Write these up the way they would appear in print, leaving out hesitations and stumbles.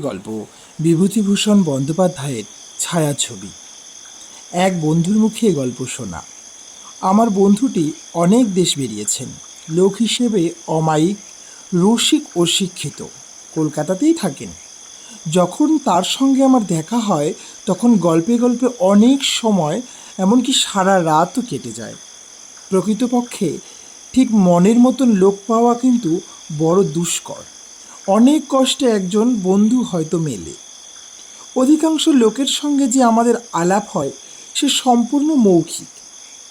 গল্প বিভূতিভূষণ বন্দ্যোপাধ্যায়ের ছায়াছবি। এক বন্ধুর মুখে গল্প শোনা। আমার বন্ধুটি অনেক দেশ বেরিয়েছেন। লোক হিসেবে অমায়িক, রসিক ও শিক্ষিত। কলকাতাতেই থাকেন। যখন তার সঙ্গে আমার দেখা হয় তখন গল্পে গল্পে অনেক সময়, এমনকি সারা রাতও কেটে যায়। প্রকৃতপক্ষে ঠিক মনের মতন লোক পাওয়া কিন্তু বড় দুষ্কর। অনেক কষ্টে একজন বন্ধু হয়তো মেলে। অধিকাংশ লোকের সঙ্গে যে আমাদের আলাপ হয় সে সম্পূর্ণ মৌখিক।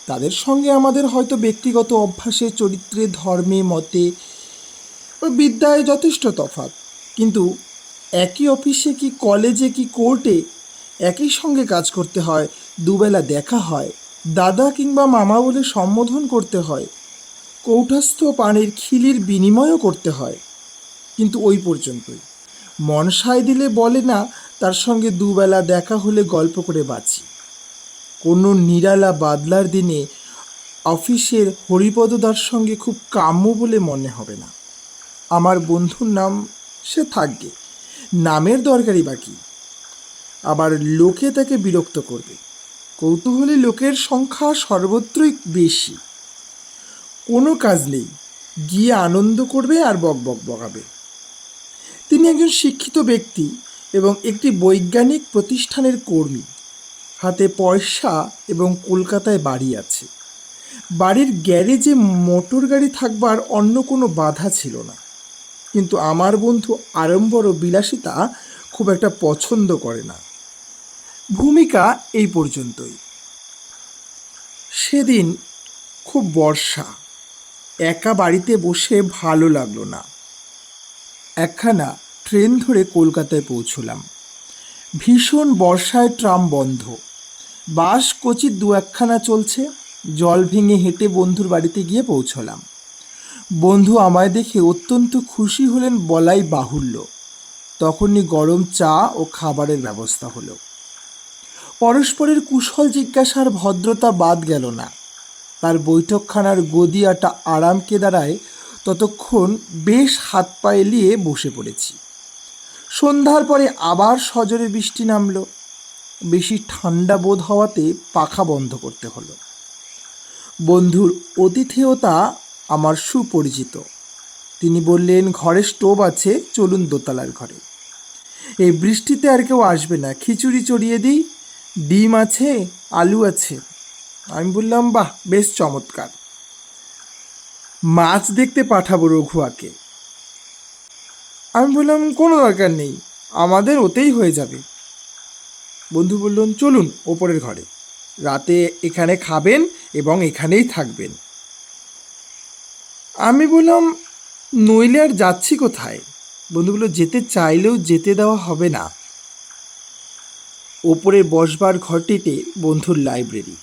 তাদের সঙ্গে আমাদের হয়তো ব্যক্তিগত অভ্যাসে, চরিত্রে, ধর্মে, মতে ও বিদ্যায় যথেষ্ট তফাৎ, কিন্তু একই অফিসে কি কলেজে কি কোর্টে একই সঙ্গে কাজ করতে হয়, দুবেলা দেখা হয়, দাদা কিংবা মামা বলে সম্বোধন করতে হয়, কৌটাস্থ পানির খিলির বিনিময়ও করতে হয়, কিন্তু ওই পর্যন্তই। মন সায় দিলে বলে না তার সঙ্গে দুবেলা দেখা হলে গল্প করে বাঁচি। কোনো নিরালা বাদলার দিনে অফিসের হরিপদদার সঙ্গে খুব কাম্য বলে মনে হবে না। আমার বন্ধুর নাম সে থাকবে, নামের দরকারই বাকি। আবার লোকে তাকে বিরক্ত করবে। কৌতূহলী লোকের সংখ্যা সর্বত্রই বেশি। কোনো কাজ নেই, গিয়ে আনন্দ করবে আর বক বক বকাবে। তিনি একজন শিক্ষিত ব্যক্তি এবং একটি বৈজ্ঞানিক প্রতিষ্ঠানের কর্মী। হাতে পয়সা এবং কলকাতায় বাড়ি আছে। বাড়ির গ্যারেজে মোটর গাড়ি থাকবার অন্য কোনো বাধা ছিল না। কিন্তু আমার বন্ধু আড়ম্বর ও বিলাসিতা খুব একটা পছন্দ করে না। ভূমিকা এই পর্যন্তই। সেদিন খুব বর্ষা। একা বাড়িতে বসে ভালো লাগলো না। একখানা ট্রেন ধরে কলকাতায় পৌঁছলাম। ভীষণ বর্ষায় ট্রাম বন্ধ। বাস কচি দু একখানা চলছে। জল ভেঙে হেঁটে বন্ধুর বাড়িতে গিয়ে পৌঁছলাম। বন্ধু আমায় দেখে অত্যন্ত খুশি হলেন বলাই বাহুল্য। তখনই গরম চা ও খাবারের ব্যবস্থা হলো। পরস্পরের কুশল জিজ্ঞাসার ভদ্রতা বাদ গেল না। তার বৈঠকখানার গদিয়াটা আরাম কেদারায় ততক্ষণ বেশ হাত পা এলিয়ে বসে পড়েছি। সন্ধ্যার পরে আবার সজোরে বৃষ্টি নামল। বেশি ঠান্ডা বোধ হওয়াতে পাখা বন্ধ করতে হলো। বন্ধুর অতিথেয়তা আমার সুপরিচিত। তিনি বললেন, ঘরে স্টোভ আছে, চলুন দোতলার ঘরে। এই বৃষ্টিতে আর কেউ আসবে না, খিচুড়ি চড়িয়ে দিই, ডিম আছে, আলু আছে। আমি বললাম, বাহ, বেশ চমৎকার। মাছ দেখতে পাঠাবো রঘুয়াকে। আমি বললাম, কোনো দরকার নেই, আমাদের ওতেই হয়ে যাবে। বন্ধু বললেন, চলুন ওপরের ঘরে, রাতে এখানে খাবেন এবং এখানেই থাকবেন। আমি বললাম, নইলে আর যাচ্ছি কোথায়? বন্ধু বলল, যেতে চাইলেও যেতে দেওয়া হবে না। ওপরে বসবার ঘরটিতে বন্ধুর লাইব্রেরি।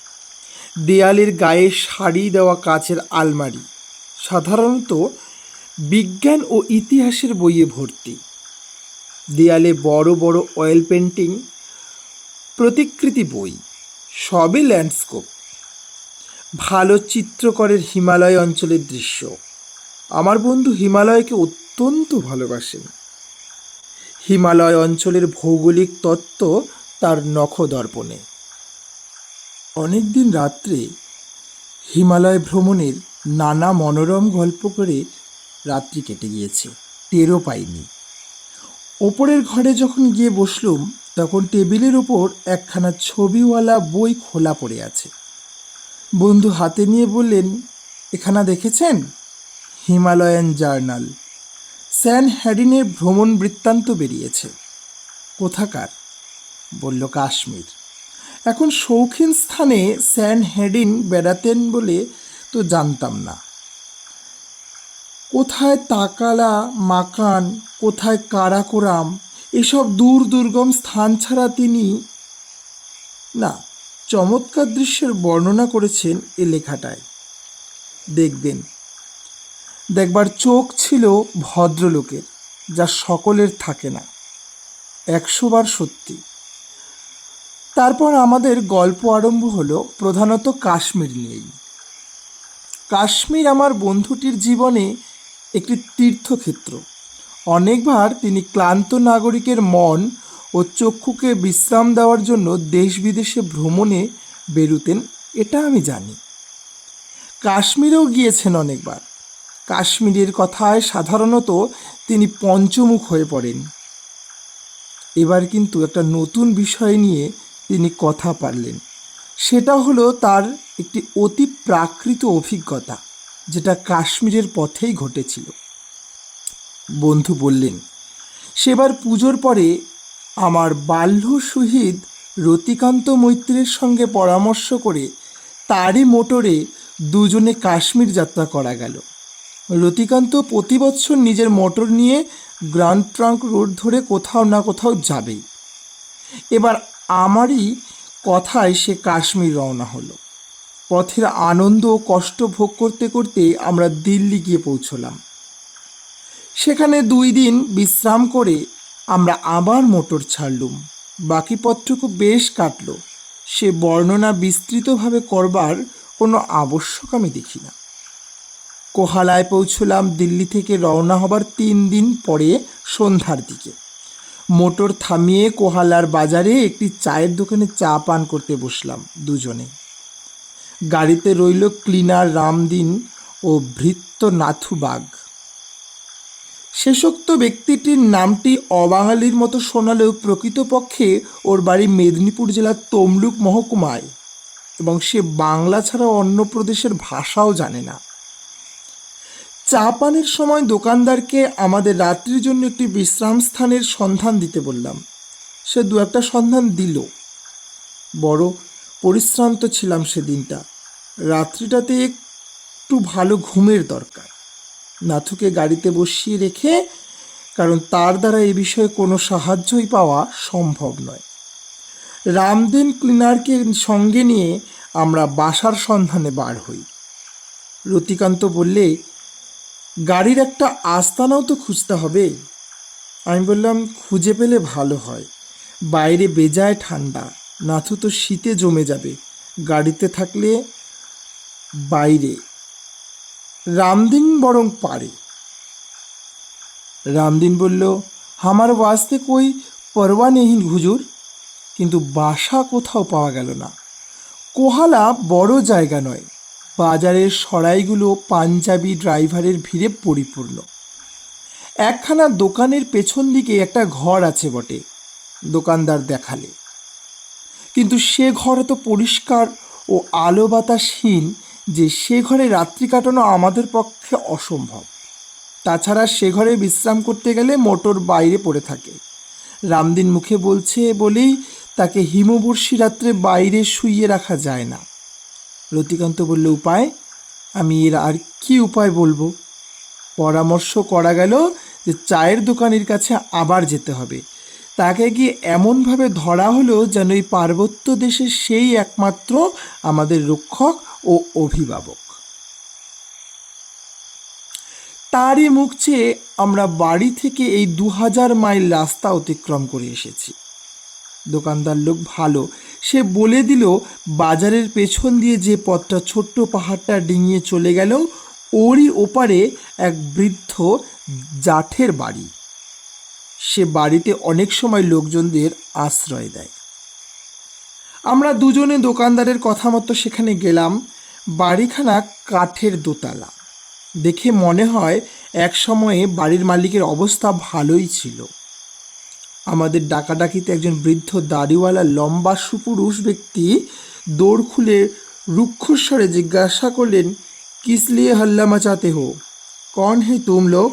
দেয়ালের গায়ে সারি দেওয়া কাচের আলমারি, সাধারণত বিজ্ঞান ও ইতিহাসের বইয়ে ভর্তি। দেয়ালে বড় বড় অয়েল পেন্টিং, প্রতিকৃতি বই, সবই ল্যান্ডস্কেপ। ভালো চিত্রকরের হিমালয় অঞ্চলের দৃশ্য। আমার বন্ধু হিমালয়কে অত্যন্ত ভালোবাসেন। হিমালয় অঞ্চলের ভৌগোলিক তত্ত্ব তার নখদর্পণে। অনেকদিন রাত্রে হিমালয় ভ্রমণের নানা মনোরম গল্প করে রাত্রি কেটে গিয়েছে, টেরও পাইনি। ওপরের ঘরে যখন গিয়ে বসলুম তখন টেবিলের ওপর একখানা ছবিওয়ালা বই খোলা পড়ে আছে। বন্ধু হাতে নিয়ে বললেন, এখানা দেখেছেন? Himalayan journal. স্যান হেডিনের ভ্রমণ বৃত্তান্ত বেরিয়েছে। কোথাকার? বলল, কাশ্মীর। এখন শৌখিন স্থানে স্যান হেডিন বেড়াতেন বলে তো জানতাম না। কোথায় তাকালা মাকান, কোথায় কারাকোরাম, এসব দূর দুর্গম স্থান ছাড়া তিনি না। চমৎকার দৃশ্যের বর্ণনা করেছেন এ লেখাটায়। দেখবার চোখ ছিল ভদ্রলোকের, যা সকলের থাকে না। 100 বার সত্যি। তারপর আমাদের গল্প আরম্ভ হলো প্রধানত কাশ্মীর নিয়েই। কাশ্মীর আমার বন্ধুটির জীবনে একটি তীর্থক্ষেত্র, অনেকবার তিনি ক্লান্ত নাগরিকের মন ও চক্ষুকে বিশ্রাম দেওয়ার জন্য দেশ বিদেশে ভ্রমণে বেরুতেন, এটা আমি জানি। কাশ্মীরেও গিয়েছেন অনেকবার। কাশ্মীরের কথায় সাধারণত তিনি পঞ্চমুখ হয়ে পড়েন। এবার কিন্তু একটা নতুন বিষয় নিয়ে তিনি কথা পারলেন। সেটা হলো তার একটি অতি প্রাকৃত অভিজ্ঞতা, যেটা কাশ্মীরের পথেই ঘটেছিল। বন্ধু বললেন, সেবার পুজোর পরে আমার বাল্য শহীদ রতিকান্ত মৈত্রের সঙ্গে পরামর্শ করে তারই মোটরে দুজনে কাশ্মীর যাত্রা করা গেল। রতিকান্ত প্রতি বছর নিজের মোটর নিয়ে গ্র্যান্ড ট্রাঙ্ক রোড ধরে কোথাও না কোথাও যাবেই। এবার আমারই কথায় সে কাশ্মীর রওনা হলো। পথের আনন্দ ও কষ্ট ভোগ করতে করতে আমরা দিল্লি গিয়ে পৌঁছলাম। সেখানে 2 দিন বিশ্রাম করে আমরা আবার মোটর ছাড়লুম। বাকি পথটুকু বেশ কাটল। সে বর্ণনা বিস্তৃতভাবে করবার কোনো আবশ্যক আমি দেখি না। কোহালায় পৌঁছলাম দিল্লি থেকে রওনা হবার 3 দিন পরে সন্ধ্যার দিকে। মোটর থামিয়ে কোহালার বাজারে একটি চায়ের দোকানে চা পান করতে বসলাম দুজনে। গাড়িতে রইল ক্লিনার রামদিন ও ভৃত্য নাথু বাগ। শেষোক্ত ব্যক্তিটির নামটি অবাঙালির মতো শোনালেও প্রকৃতপক্ষে ওর বাড়ি মেদিনীপুর জেলার তমলুক মহকুমায়, এবং সে বাংলা ছাড়া অন্য প্রদেশের ভাষাও জানে না। চা পানের সময় দোকানদারকে আমাদের রাত্রির জন্য একটি বিশ্রাম স্থানের সন্ধান দিতে বললাম। সে 2-একটা সন্ধান দিল। বড় পরিশ্রান্ত ছিলাম সেদিনটা। রাত্রিটাতে একটু ভালো ঘুমের দরকার। নাথুকে গাড়িতে বসিয়ে রেখে, কারণ তার দ্বারা এ বিষয়ে কোনো সাহায্যই পাওয়া সম্ভব নয়, রামদিন ক্লিনারকে সঙ্গে নিয়ে আমরা বাসার সন্ধানে বার হই। রতিকান্ত বললে, গাড়ির একটা আস্তানাও তো খুঁজতে হবে। আমি বললাম, খুঁজে পেলে ভালো হয়। বাইরে বেজায় ঠান্ডা, নাথু তো শীতে জমে যাবে গাড়িতে থাকলে। বাইরে রামদিন বরং পারে। রামদিন বলল, আমার ওয়াস্তে কই পরোয়া নেই হুজুর। কিন্তু বাসা কোথাও পাওয়া গেল না। কোহালা বড় জায়গা নয়। বাজারের সরাইগুলো পাঞ্জাবি ড্রাইভারের ভিড়ে পরিপূর্ণ। একখানা দোকানের পেছন দিকে একটা ঘর আছে বটে, দোকানদার দেখালে, কিন্তু সে ঘর এত পরিষ্কার ও আলো বাতাসহীন যে সে ঘরে রাত্রি কাটানো আমাদের পক্ষে অসম্ভব। তাছাড়া সে ঘরে বিশ্রাম করতে গেলে মোটর বাইরে পড়ে থাকে। রামদিন মুখে বলছে বলেই তাকে হিমবর্ষী রাত্রে বাইরে শুইয়ে রাখা যায় না। রতিকান্ত বলল, উপায়? আমি এর আর কি উপায় বলবো? পরামর্শ করা গেল যে চায়ের দোকানের কাছে আবার যেতে হবে। তাকে গিয়ে এমনভাবে ধরা হলো যেন এই পার্বত্য দেশের সেই একমাত্র আমাদের রক্ষক ও অভিভাবক। তারই মুখ চেয়ে আমরা বাড়ি থেকে এই 2000 মাইল রাস্তা অতিক্রম করে এসেছি। দোকানদার লোক ভালো, সে বলে দিল বাজারের পেছন দিয়ে যে পথটা ছোট্ট পাহাড়টা ডিঙিয়ে চলে গেল, ওরই ওপারে এক বৃদ্ধ জাঠের বাড়ি। সে বাড়িতে অনেক সময় লোকজনদের আশ্রয় দেয়। আমরা দুজনে দোকানদারের কথা মতো সেখানে গেলাম। বাড়িখানা কাঠের দোতলা। দেখে মনে হয় এক সময়ে বাড়ির মালিকের অবস্থা ভালোই ছিল। আমাদের ডাকাডাকিতে একজন বৃদ্ধ দাড়িওয়ালা লম্বা সুপুরুষ ব্যক্তি দৌড় খুলে রুক্ষস্বরে জিজ্ঞাসা করলেন, কিস লিয়ে হল্লা মাচাতে হো? কন হে তুম লোক?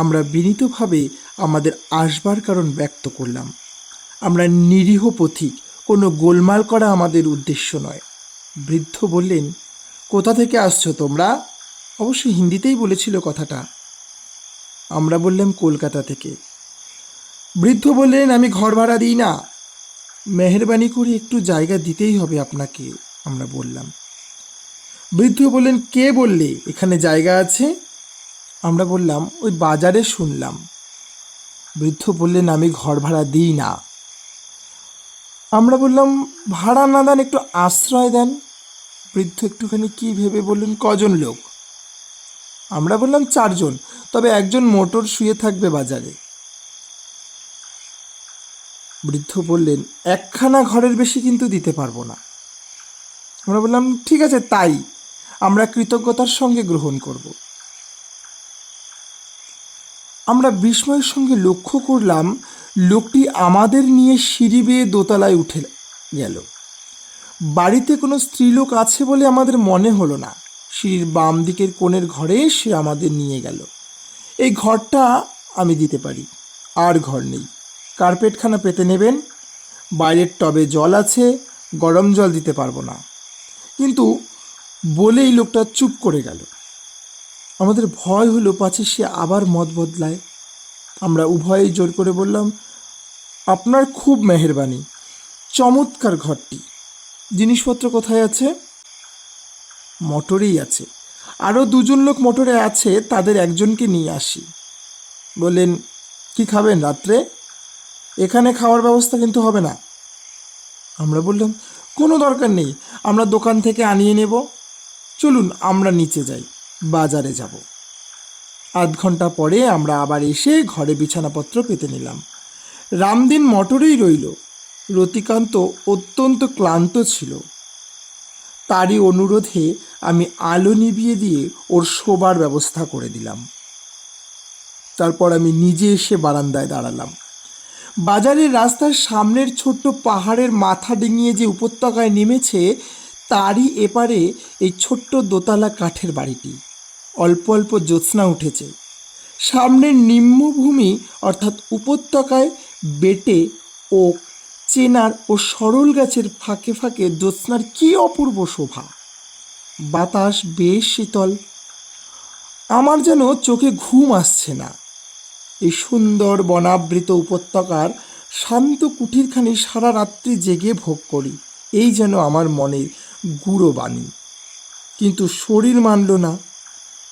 আমরা বিনীতভাবে আমাদের আসবার কারণ ব্যক্ত করলাম। আমরা নিরীহ পথিক, কোনো গোলমাল করা আমাদের উদ্দেশ্য নয়। বৃদ্ধ বললেন, কোথা থেকে আসছো তোমরা? অবশ্য হিন্দিতেই বলেছিল কথাটা। আমরা বললাম, কলকাতা থেকে। বৃদ্ধ বললেন, আমি ঘর ভাড়া দিই না, মেহেরবানি করে একটু জায়গা দিতেই হবে আপনাকে। আমরা বললাম। বৃদ্ধ বললেন, কে বললে এখানে জায়গা আছে? আমরা বললাম, ওই বাজারে শুনলাম। বৃদ্ধ বললেন, আমি ঘর ভাড়া দিই না। আমরা বললাম, ভাড়া না দেন একটু আশ্রয় দেন। বৃদ্ধ একটুখানি কি ভেবে বললেন, কজন লোক? আমরা বললাম 4 জন, তবে একজন মোটর শুয়ে থাকবে বাজারে। বৃদ্ধ বললেন, একখানা ঘরের বেশি কিন্তু দিতে পারবো না। আমরা বললাম, ঠিক আছে তাই, আমরা কৃতজ্ঞতার সঙ্গে গ্রহণ করব। আমরা বিস্ময়ের সঙ্গে লক্ষ্য করলাম লোকটি আমাদের নিয়ে সিঁড়ি বেয়ে দোতলায় উঠে গেল। বাড়িতে কোনো স্ত্রীলোক আছে বলে আমাদের মনে হলো না। সিঁড়ির বাম দিকের কোণের ঘরে সে আমাদের নিয়ে গেল। এই ঘরটা আমি দিতে পারি, আর ঘর নেই, কার্পেটখানা পেতে নেবেন, বাইরের টবে জল আছে, গরম জল দিতে পারবো না। কিন্তু বলেই লোকটা চুপ করে গেল। আমাদের ভয় হলো পাছে সে আবার মত বদলায়। আমরা উভয়েই জোর করে বললাম, আপনার খুব মেহেরবানি, চমৎকার ঘরটি। জিনিসপত্র কোথায় আছে? মোটরেই আছে, আরও 2জন লোক মোটরে আছে, তাদের একজনকে নিয়ে আসি। বললেন, কি খাবেন রাত্রে? এখানে খাওয়ার ব্যবস্থা কিন্তু হবে না। আমরা বললাম, কোনো দরকার নেই, আমরা দোকান থেকে আনিয়ে নেব। চলুন আমরা নিচে যাই, বাজারে যাব। আধ ঘন্টা পরে আমরা আবার এসে ঘরে বিছানাপত্র পেতে নিলাম। রামদিন মোটরেই রইল। রতিকান্ত অত্যন্ত ক্লান্ত ছিল। তারই অনুরোধে আমি আলো নিভিয়ে দিয়ে ওর শোবার ব্যবস্থা করে দিলাম। তারপর আমি নিজে এসে বারান্দায় দাঁড়ালাম। বাজারের রাস্তার সামনের ছোট্ট পাহাড়ের মাথা ডিঙিয়ে যে উপত্যকায় নেমেছে, তারই এপারে এই ছোট্ট দোতলা কাঠের বাড়িটি। অল্প অল্প জ্যোৎস্না উঠেছে। সামনের নিম্নভূমি অর্থাৎ উপত্যকায় বেটে ও চেনার ও সরল গাছের ফাঁকে ফাঁকে জ্যোৎস্নার কী অপূর্ব শোভা। বাতাস বেশ শীতল। আমার যেন চোখে ঘুম আসছে না। এই সুন্দর বনাবৃত উপত্যকার শান্ত কুটিরখানি সারা রাত্রি জেগে ভোগ করি, এই যেন আমার মনের গূঢ় বাণী। কিন্তু শরীর মানল না।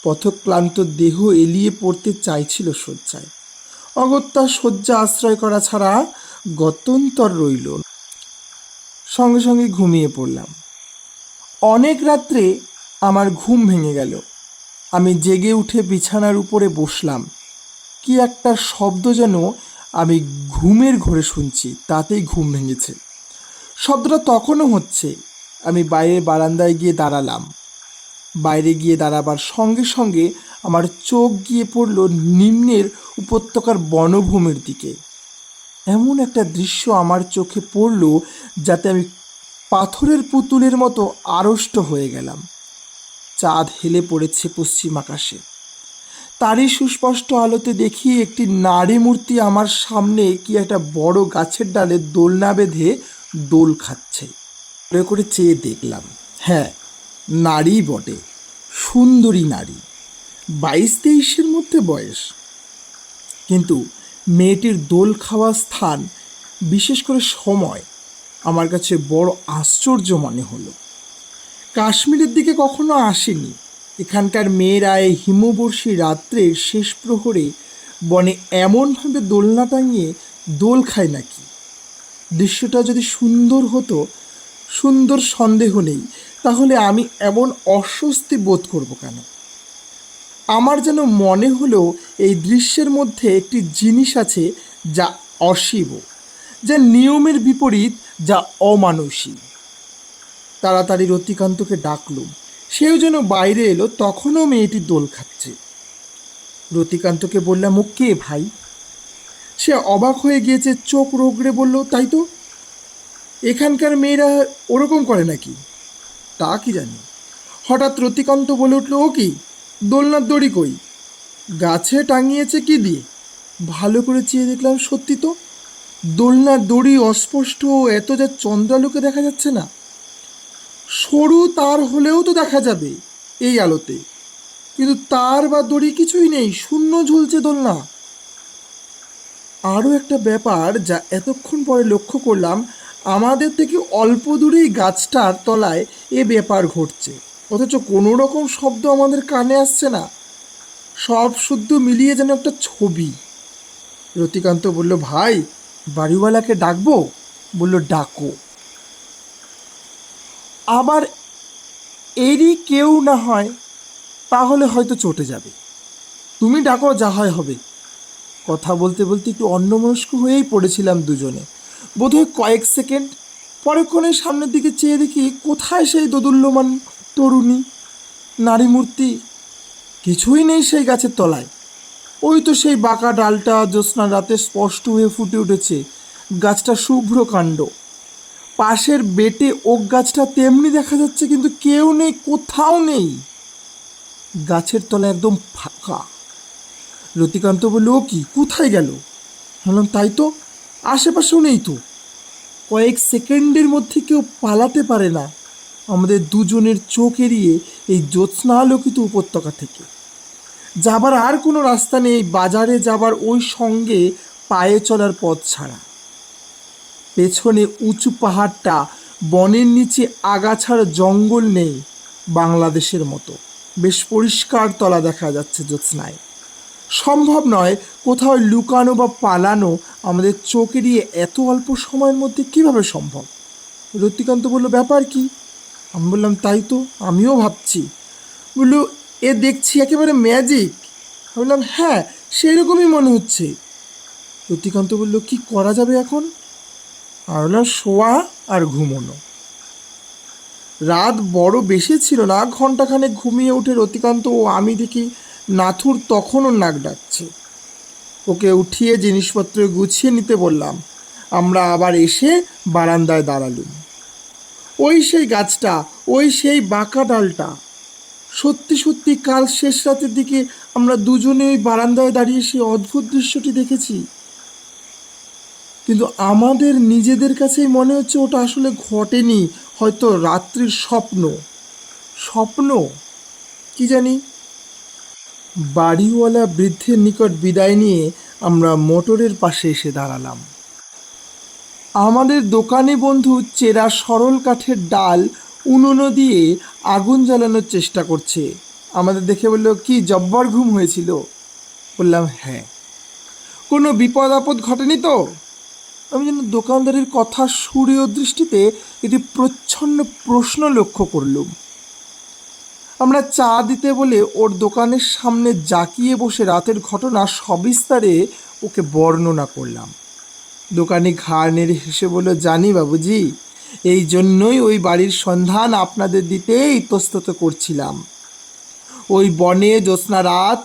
পথক্লান্ত দেহ এলিয়ে পড়তে চাইছিল শয্যায়। অগত্যা শয্যা আশ্রয় করা ছাড়া গত্যন্তর রইল। সঙ্গে সঙ্গে ঘুমিয়ে পড়লাম। অনেক রাত্রে আমার ঘুম ভেঙে গেল। আমি জেগে উঠে বিছানার উপরে বসলাম। কি একটা শব্দ যেন আমি ঘুমের ঘোরে শুনছি, তাতেই ঘুম ভেঙেছে। শব্দটা তখনও হচ্ছে। আমি বাইরের বারান্দায় গিয়ে দাঁড়ালাম। বাইরে গিয়ে দাঁড়াবার সঙ্গে সঙ্গে আমার চোখ গিয়ে পড়ল নিম্নের উপত্যকার বনভূমির দিকে। এমন একটা দৃশ্য আমার চোখে পড়ল যাতে আমি পাথরের পুতুলের মতো আড়ষ্ট হয়ে গেলাম। চাঁদ হেলে পড়েছে পশ্চিম আকাশে। তারই সুস্পষ্ট আলোতে দেখি একটি নারী মূর্তি আমার সামনে কি একটা বড় গাছের ডালে দোলনা বেঁধে দোল খাচ্ছে। করে করে চেয়ে দেখলাম, হ্যাঁ, নারী বটে, সুন্দরী নারী, 22-23-এর মধ্যে বয়স। কিন্তু মেয়েটির দোল খাওয়া স্থান, বিশেষ করে সময়, আমার কাছে বড় আশ্চর্য মনে হলো। কাশ্মীরের দিকে কখনো আসেনি। এখানকার মেয়েরা এই হিমবর্ষী রাত্রের শেষ প্রহরে বনে এমনভাবে দোলনা টাঙিয়ে দোল খায় নাকি? দৃশ্যটা যদি সুন্দর হতো, সুন্দর সন্দেহ নেই, তাহলে আমি এমন অস্বস্তি বোধ করব কেন? আমার যেন মনে হলো এই দৃশ্যের মধ্যে একটি জিনিস আছে যা অশিব, যা নিয়মের বিপরীত, যা অমানুষী। তাড়াতাড়ি রতিকান্তকে ডাকলুম। সেও যেন বাইরে এলো। তখনও মেয়েটি দোল খাচ্ছে। রতিকান্তকে বললাম, ও কে ভাই? সে অবাক হয়ে গিয়েছে, চোখ রোগড়ে বলল, তাই তো, এখানকার মেয়েরা ওরকম করে নাকি? তা কি জানি। হঠাৎ রতিকান্ত বলে উঠল, ও কি, দোলনার দড়ি কই? গাছে টাঙিয়েছে কি দিয়ে? ভালো করে চেয়ে দেখলাম, সত্যি তো, দোলনার দড়ি অস্পষ্ট, এত যা চন্দ্রালোকে দেখা যাচ্ছে না। সরু তার হলেও তো দেখা যাবে এই আলোতে, কিন্তু তার বা দড়ি কিছুই নেই, শূন্য ঝুলছে দোলনা। আরও একটা ব্যাপার যা এতক্ষণ পরে লক্ষ্য করলাম, আমাদের থেকে অল্প দূরেই গাছটার তলায় এ ব্যাপার ঘটছে, অথচ কোনো রকম শব্দ আমাদের কানে আসছে না। সব শুদ্ধ মিলিয়ে যেন একটা ছবি। রতিকান্ত বলল, ভাই, বাড়িওয়ালাকে ডাকবো? বলল, ডাকো। আবার এরই কেউ না হয় তাহলে হয়তো চটে যাবে। তুমি ডাকো, যা হয় হবে। কথা বলতে বলতে একটু অন্যমনস্ক হয়েই পড়েছিলাম দুজনে। বোধহয় কয়েক সেকেন্ড পরেক্ষণে সামনের দিকে চেয়ে দেখি কোথায় সেই দোদুল্যমান তরুণী নারী মূর্তি। কিছুই নেই সেই গাছের তলায়। ওই তো সেই বাঁকা ডালটা জ্যোৎস্না রাতে স্পষ্ট হয়ে ফুটে উঠেছে, গাছটা শুভ্র কাণ্ড। পাশের বেটে ওক গাছটা তেমনি দেখা যাচ্ছে, কিন্তু কেউ নেই, কোথাও নেই। গাছের তলায় একদম ফাঁকা। রতিকান্ত বলল, ও কি, কোথায় গেল? বললাম, তাই তো, আশেপাশেও নেই তো। কয়েক সেকেন্ডের মধ্যে কেউ পালাতে পারে না আমাদের দুজনের চোখ এড়িয়ে এই জ্যোৎস্নালোকিত উপত্যকা থেকে। যাবার আর কোনো রাস্তা নেই, বাজারে যাবার ওই সঙ্গে পায়ে চলার পথ ছাড়া। পেছনে উঁচু পাহাড়টা, বনের নিচে আগাছার জঙ্গল নেই, বাংলাদেশের মতো বেশ পরিষ্কার তলা দেখা যাচ্ছে জ্যোৎস্নায়। সম্ভব নয় কোথাও লুকানো বা পালানো আমাদের চোখ এড়িয়ে এত অল্প সময়ের মধ্যে কিভাবে সম্ভব? রতিকান্ত বলল, ব্যাপার কি? আমি বললাম, তাই তো আমিও ভাবছি। বলল, এ দেখছি একেবারে ম্যাজিক। আমি বললাম, হ্যাঁ সেরকমই মনে হচ্ছে। রতিকান্ত বলল, কি করা যাবে এখন? আমি বললাম, শোয়া আর ঘুমোনো। রাত বড় বেশি ছিল না, ঘন্টাখানেক ঘুমিয়ে উঠে রতিকান্ত ও আমি দেখি নাথুর তখনও নাক ডাকছে। ওকে উঠিয়ে জিনিসপত্র গুছিয়ে নিতে বললাম। আমরা আবার এসে বারান্দায় দাঁড়ালুম। ওই সেই গাছটা, ওই সেই বাঁকা ডালটা। সত্যি সত্যি কাল শেষ রাতের দিকে আমরা দুজনে ওই বারান্দায় দাঁড়িয়ে সেই অদ্ভুত দৃশ্যটি দেখেছি। কিন্তু আমাদের নিজেদের কাছেই মনে হচ্ছে ওটা আসলে ঘটেনি, হয়তো রাত্রির স্বপ্ন। স্বপ্ন কি জানি। বাড়িওয়ালা বৃদ্ধের নিকট বিদায় নিয়ে আমরা মোটরের পাশে এসে দাঁড়ালাম। আমাদের দোকানি বন্ধু চেরা সরল কাঠের ডাল উনুনে দিয়ে আগুন জ্বালানোর চেষ্টা করছে। আমাদের দেখে বলল, কি জব্বর ঘুম হয়েছিল? বললাম, হ্যাঁ। কোনো বিপদ আপদ ঘটেনি তো? আমি যেন দোকানদারের কথা সুরে ও দৃষ্টিতে একটি প্রচ্ছন্ন প্রশ্ন লক্ষ্য করলুম। আমরা চা দিতে বলে ওর দোকানের সামনে জাকিয়ে বসে রাতের ঘটনা সবিস্তারে ওকে বর্ণনা করলাম। দোকানি ঘাড় নেড়ে হেসে বলল, জানি বাবুজি, এই জন্যই ওই বাড়ির সন্ধান আপনাদের দিতে ইতস্তত করছিলাম। ওই বনে জ্যোৎস্না রাত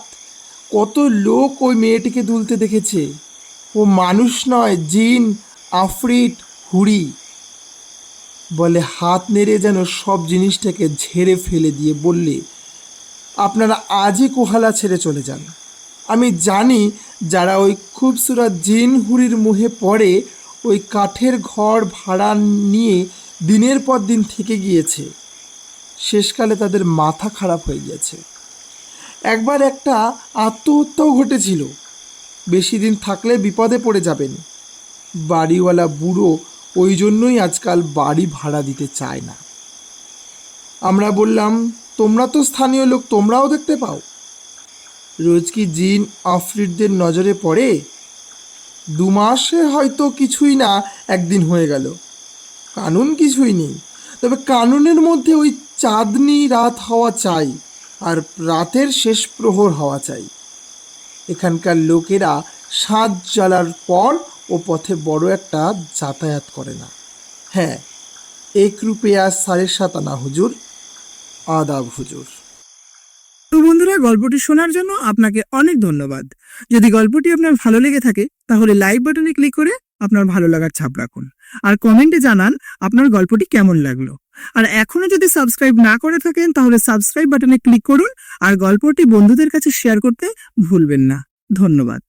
কত লোক ওই মেয়েটিকে দুলতে দেখেছে। ও মানুষ নয়, জিন, আফরিট, হুড়ি। বলে হাত নেড়ে যেন সব জিনিসটাকে ঝেড়ে ফেলে দিয়ে বললে, আপনারা আজই কোহালা ছেড়ে চলে যান। আমি জানি যারা ওই খুবসুরত জিন হুড়ির মুহে পড়ে ওই কাঠের ঘর ভাড়া নিয়ে দিনের পর দিন থেকে গিয়েছে, শেষকালে তাদের মাথা খারাপ হয়ে গিয়েছে। একবার একটা আত্মহত্যাও ঘটেছিল। বেশি দিন থাকলে বিপদে পড়ে যাবেন। বাড়িওয়ালা বুড়ো ওই জন্যই আজকাল বাড়ি ভাড়া দিতে চায় না। আমরা বললাম, তোমরা তো স্থানীয় লোক, তোমরাও দেখতে পাও। রোজ কি জিন আফরিটদের নজরে পড়ে? 2 মাসে হয়তো কিছুই না, একদিন হয়ে গেল। কানুন কিছুই নেই, তবে কানুনের মধ্যে ওই চাঁদনি রাত হওয়া চাই, আর রাতের শেষ প্রহর হওয়া চাই। এখানকার লোকেরা সাঁঝ জ্বালার পর ও পথে বড় একটা যাতায়াত করে না। হ্যাঁ, এক রুপিয়া 7.5 আনা হুজুর। আদাব হুজুর। তো বন্ধুরা, গল্পটি শোনার জন্য আপনাকে অনেক ধন্যবাদ। যদি গল্পটি আপনার ভালো লেগে থাকে তাহলে লাইক বাটনে ক্লিক করে আপনার ভালো লাগার ছাপ রাখুন, আর কমেন্টে জানান আপনার গল্পটি কেমন লাগলো। আর এখনো যদি সাবস্ক্রাইব না করে থাকেন তাহলে সাবস্ক্রাইব বাটনে ক্লিক করুন, আর গল্পটি বন্ধুদের কাছে শেয়ার করতে ভুলবেন না। ধন্যবাদ।